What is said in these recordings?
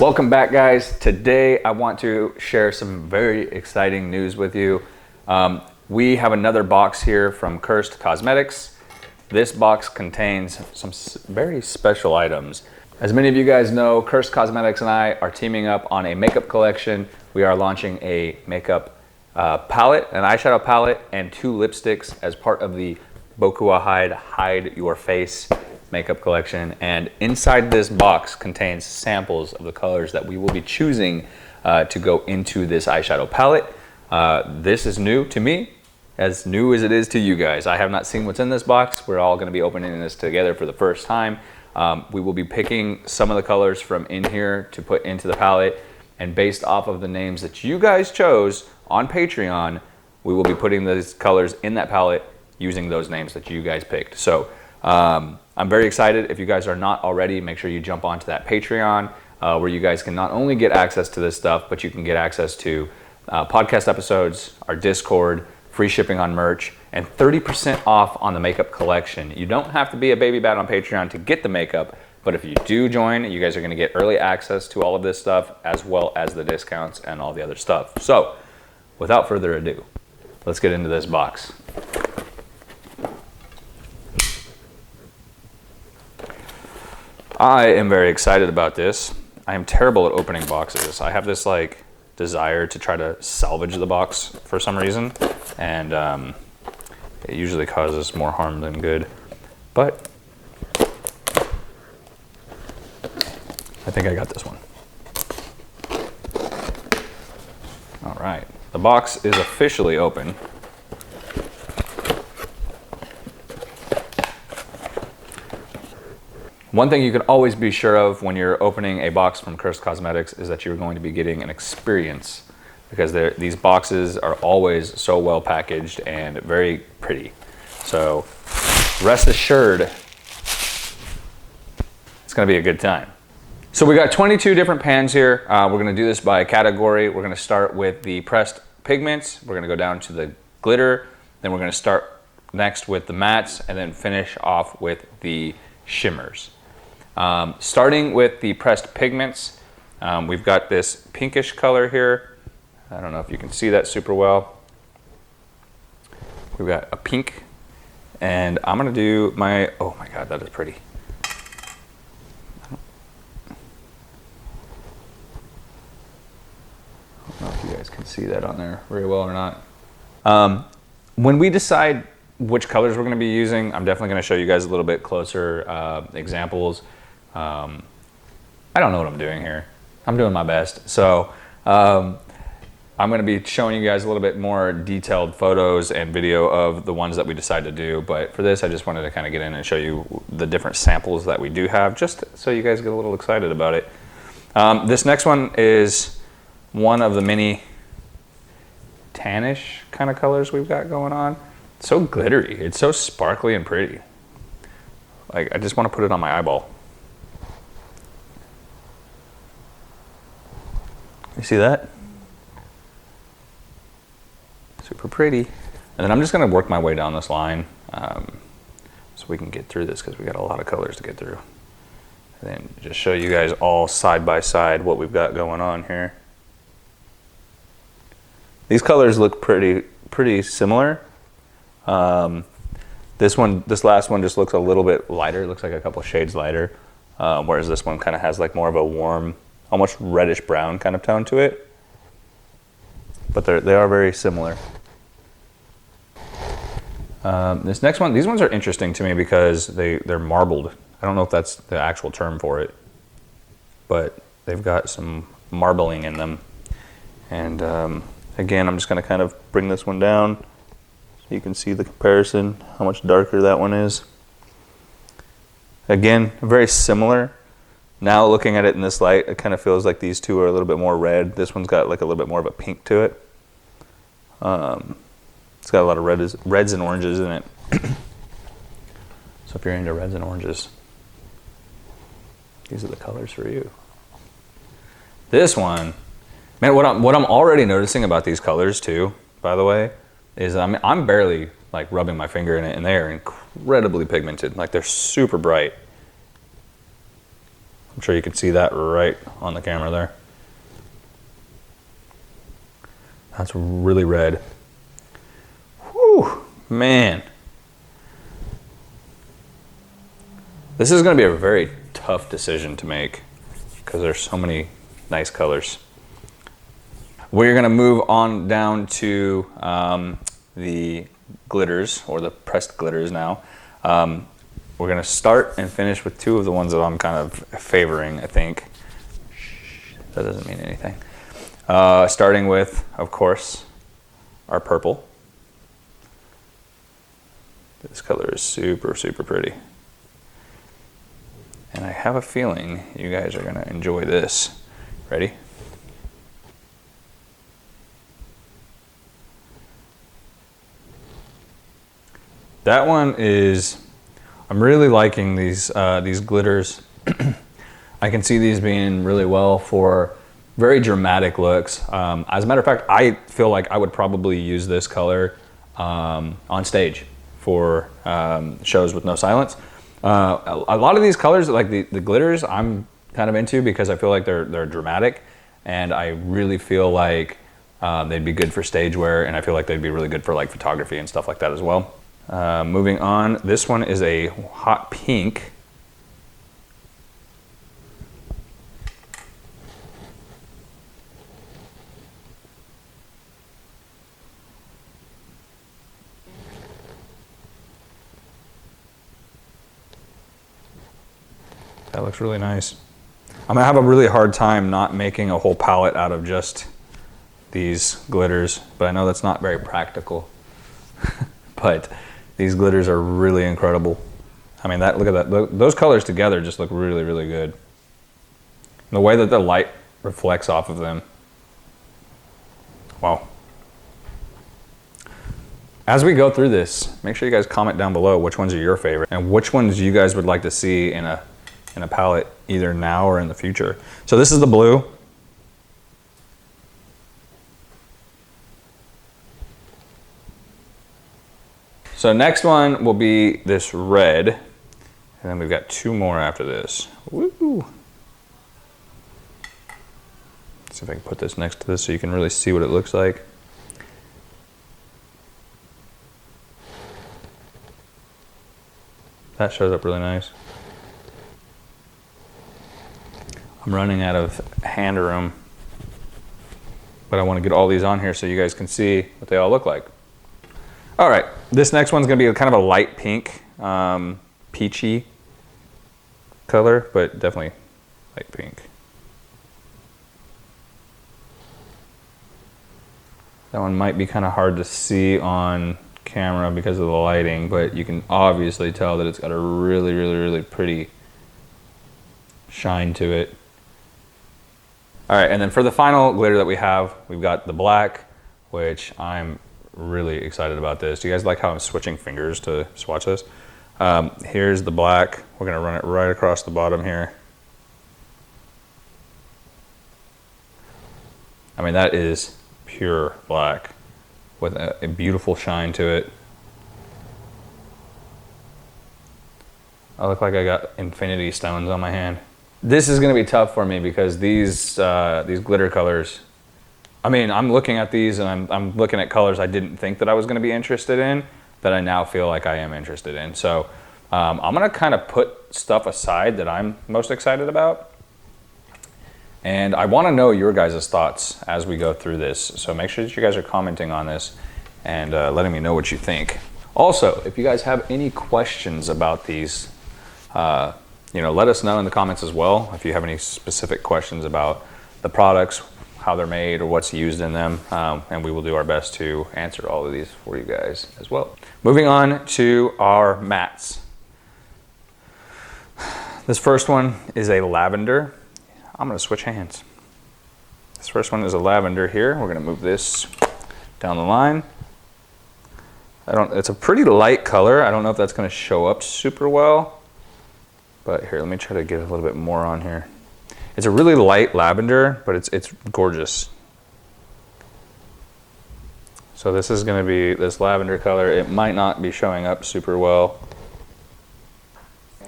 Welcome back, guys. Today I want to share some very exciting news with you. We have another box here from Curst Kosmetics. This box contains some very special items. As many of you guys know, Curst Kosmetics and I are teaming up on a makeup collection. We are launching a makeup palette, an eyeshadow palette, and 2 lipsticks as part of the Bokuwahyde Hide Your Face makeup collection. And inside this box contains samples of the colors that we will be choosing to go into this eyeshadow palette. This is new to me, as new as it is to you guys. I have not seen what's in this box. We're all going to be opening this together for the first time. We will be picking some of the colors from in here to put into the palette, and based off of the names that you guys chose on Patreon, we will be putting those colors in that palette using those names that you guys picked. So I'm very excited. If you guys are not already, make sure you jump onto that Patreon where you guys can not only get access to this stuff, but you can get access to podcast episodes, our Discord, free shipping on merch, and 30% off on the makeup collection. You don't have to be a baby bat on Patreon to get the makeup, but if you do join, you guys are gonna get early access to all of this stuff, as well as the discounts and all the other stuff. So without further ado, let's get into this box. I am very excited about this. I am terrible at opening boxes. I have this like desire to try to salvage the box for some reason, and it usually causes more harm than good. But I think I got this one. All right, the box is officially open. One thing you can always be sure of when you're opening a box from Curst Kosmetics is that you're going to be getting an experience, because these boxes are always so well packaged and very pretty. So rest assured, it's gonna be a good time. So we got 22 different pans here. We're gonna do this by category. We're gonna start with the pressed pigments. We're gonna go down to the glitter. Then we're gonna start next with the mattes, and then finish off with the shimmers. Starting with the pressed pigments, we've got this pinkish color here. I don't know if you can see that super well. We've got a pink, and I'm gonna do my, oh my God, that is pretty. I don't know if you guys can see that on there very well or not. When we decide which colors we're going to be using, I'm definitely going to show you guys a little bit closer examples. I don't know what I'm doing here. I'm doing my best. So I'm going to be showing you guys a little bit more detailed photos and video of the ones that we decide to do. But for this, I just wanted to kind of get in and show you the different samples that we do have, just so you guys get a little excited about it. This next one is one of the many tannish kind of colors we've got going on. It's so glittery. It's so sparkly and pretty. Like, I just want to put it on my eyeball. You see that? Super pretty. And then I'm just going to work my way down this line so we can get through this, because we got a lot of colors to get through. And then just show you guys all side by side what we've got going on here. These colors look pretty similar. This last one just looks a little bit lighter. It looks like a couple shades lighter, whereas this one kind of has like more of a warm, almost reddish brown kind of tone to it. But they are very similar. This next one, these ones are interesting to me because they're marbled. I don't know if that's the actual term for it, but they've got some marbling in them. And again, I'm just going to kind of bring this one down so you can see the comparison, how much darker that one is. Again, very similar. Now looking at it in this light, it kind of feels like these two are a little bit more red. This one's got like a little bit more of a pink to it. It's got a lot of reds and oranges in it. So if you're into reds and oranges, these are the colors for you. This one, man, what I'm already noticing about these colors too, by the way, is I'm barely like rubbing my finger in it, and they are incredibly pigmented. Like, they're super bright. I'm sure you can see that right on the camera there. That's really red. Whew, man. This is going to be a very tough decision to make because there's so many nice colors. We're going to move on down to the glitters, or the pressed glitters now. We're going to start and finish with two of the ones that I'm kind of favoring, I think. That doesn't mean anything. Starting with, of course, our purple. This color is super, super pretty. And I have a feeling you guys are going to enjoy this. Ready? That one is, I'm really liking these glitters. I can see these being really well for very dramatic looks. As a matter of fact, I feel like I would probably use this color on stage for shows with no silence. A lot of these colors, like the glitters, I'm kind of into because I feel like they're dramatic, and I really feel like they'd be good for stage wear, and I feel like they'd be really good for like photography and stuff like that as well. Moving on, this one is a hot pink. That looks really nice. I'm gonna have a really hard time not making a whole palette out of just these glitters, but I know that's not very practical. But these glitters are really incredible. I mean, look at that. Those colors together just look really, really good. And the way that the light reflects off of them. Wow. As we go through this, make sure you guys comment down below which ones are your favorite and which ones you guys would like to see in a palette either now or in the future. So this is the blue. So next one will be this red, and then we've got two more after this. Woo! Let's see if I can put this next to this so you can really see what it looks like. That shows up really nice. I'm running out of hand room, but I want to get all these on here so you guys can see what they all look like. All right, this next one's gonna be kind of a light pink, peachy color, but definitely light pink. That one might be kind of hard to see on camera because of the lighting, but you can obviously tell that it's got a really, really, really pretty shine to it. All right, and then for the final glitter that we have, we've got the black, which I'm really excited about this. Do you guys like how I'm switching fingers to swatch this? Here's the black. We're gonna run it right across the bottom here. I mean, that is pure black with a beautiful shine to it. I look like I got infinity stones on my hand. This is gonna be tough for me because these glitter colors, I mean, I'm looking at these and I'm looking at colors I didn't think that I was gonna be interested in, that I now feel like I am interested in. So I'm gonna kind of put stuff aside that I'm most excited about. And I wanna know your guys' thoughts as we go through this. So make sure that you guys are commenting on this and letting me know what you think. Also, if you guys have any questions about these, let us know in the comments as well. If you have any specific questions about the products, how they're made, or what's used in them, and we will do our best to answer all of these for you guys as well. Moving on to our mattes. This first one is a lavender. I'm gonna switch hands. This first one is a lavender here. We're gonna move this down the line. It's a pretty light color. I don't know if that's gonna show up super well, but here, let me try to get a little bit more on here. It's a really light lavender, but it's gorgeous. So this is gonna be this lavender color. It might not be showing up super well.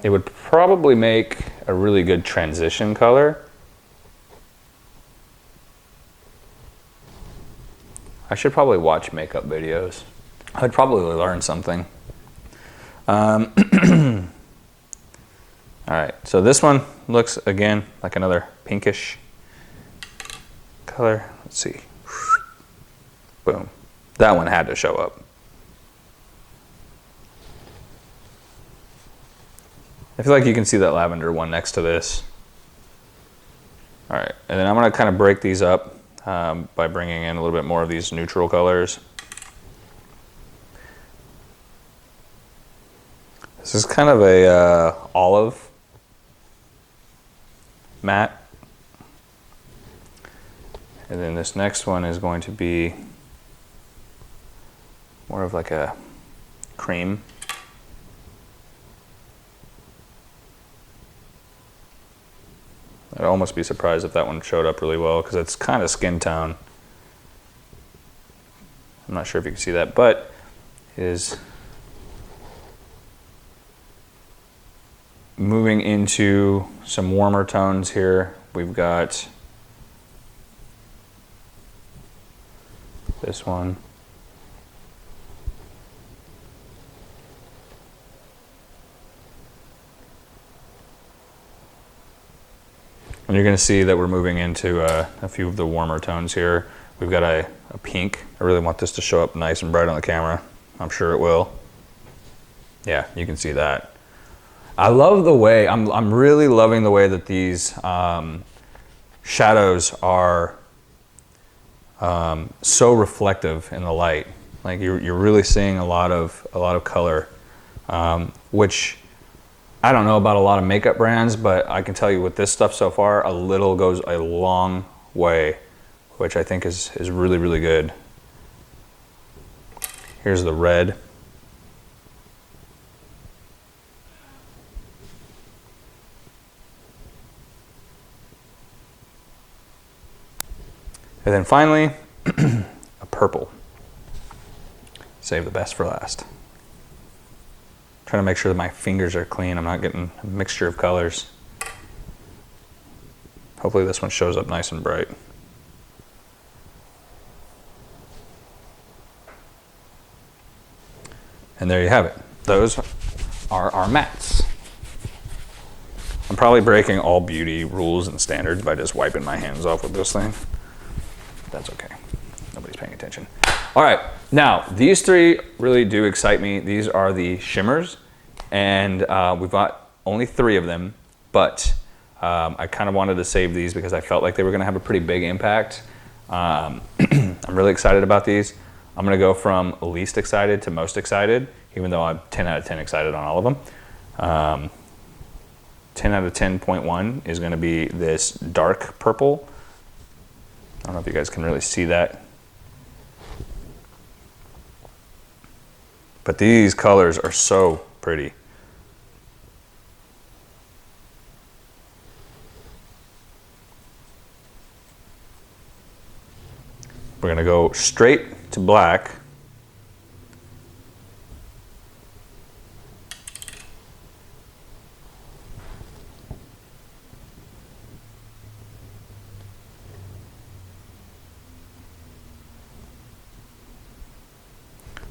It would probably make a really good transition color. I should probably watch makeup videos. I'd probably learn something. All right, so this one looks, again, like another pinkish color. Let's see. Boom. That one had to show up. I feel like you can see that lavender one next to this. All right, and then I'm gonna kind of break these up by bringing in a little bit more of these neutral colors. This is kind of a olive matte. And then this next one is going to be more of like a cream. I'd almost be surprised if that one showed up really well because it's kind of skin tone. I'm not sure if you can see that, but it is moving into some warmer tones here. We've got this one. And you're going to see that we're moving into a few of the warmer tones here. We've got a pink. I really want this to show up nice and bright on the camera. I'm sure it will. Yeah, you can see that. I love the way, I'm really loving the way that these shadows are so reflective in the light. Like you're really seeing a lot of color, which I don't know about a lot of makeup brands, but I can tell you with this stuff so far, a little goes a long way, which I think is really, really good. Here's the red. And then finally, a purple. Save the best for last. Trying to make sure that my fingers are clean. I'm not getting a mixture of colors. Hopefully this one shows up nice and bright. And there you have it. Those are our mattes. I'm probably breaking all beauty rules and standards by just wiping my hands off with this thing. That's okay. Nobody's paying attention. All right, now these three really do excite me. These are the shimmers, and we've got only 3 of them, but I kind of wanted to save these because I felt like they were gonna have a pretty big impact. I'm really excited about these. I'm gonna go from least excited to most excited, even though I'm 10 out of 10 excited on all of them. 10 out of 10.1 is gonna be this dark purple. I don't know if you guys can really see that. But these colors are so pretty. We're gonna go straight to black.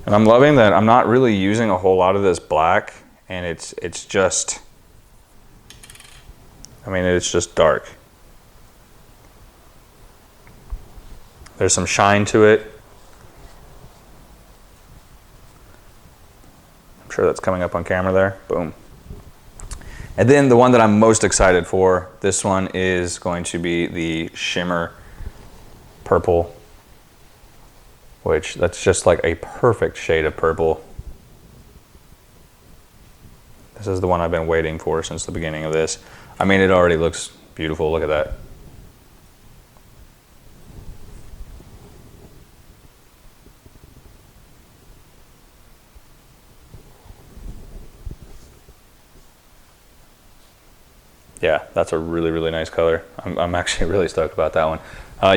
And I'm loving that I'm not really using a whole lot of this black, and it's just, I mean, it's just dark. There's some shine to it. I'm sure that's coming up on camera there. Boom. And then the one that I'm most excited for, this one is going to be the Shimmer Purple, which that's just like a perfect shade of purple. This is the one I've been waiting for since the beginning of this. I mean, it already looks beautiful. Look at that. Yeah, that's a really, really nice color. I'm actually really stoked about that one.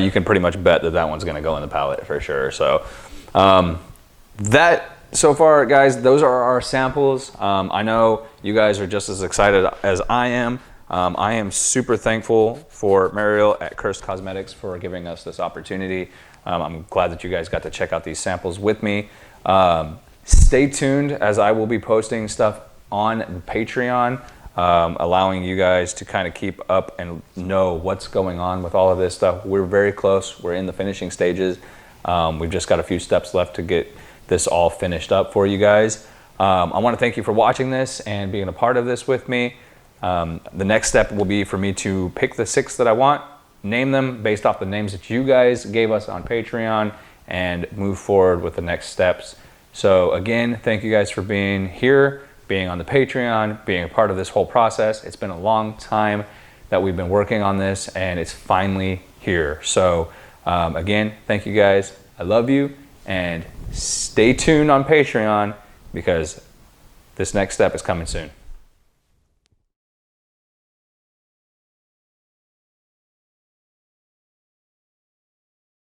You can pretty much bet that that one's gonna go in the palette for sure. So that, so far, guys, those are our samples. I know you guys are just as excited as I am. I am super thankful for Mariel at Curst Kosmetics for giving us this opportunity. I'm glad that you guys got to check out these samples with me. Stay tuned as I will be posting stuff on Patreon, allowing you guys to kind of keep up and know what's going on with all of this stuff. We're very close. We're in the finishing stages. We've just got a few steps left to get this all finished up for you guys. I want to thank you for watching this and being a part of this with me. The next step will be for me to pick the 6 that I want, name them based off the names that you guys gave us on Patreon, and move forward with the next steps. So again, thank you guys for being here, being on the Patreon, being a part of this whole process. It's been a long time that we've been working on this, and it's finally here. So again, thank you guys. I love you, and stay tuned on Patreon because this next step is coming soon.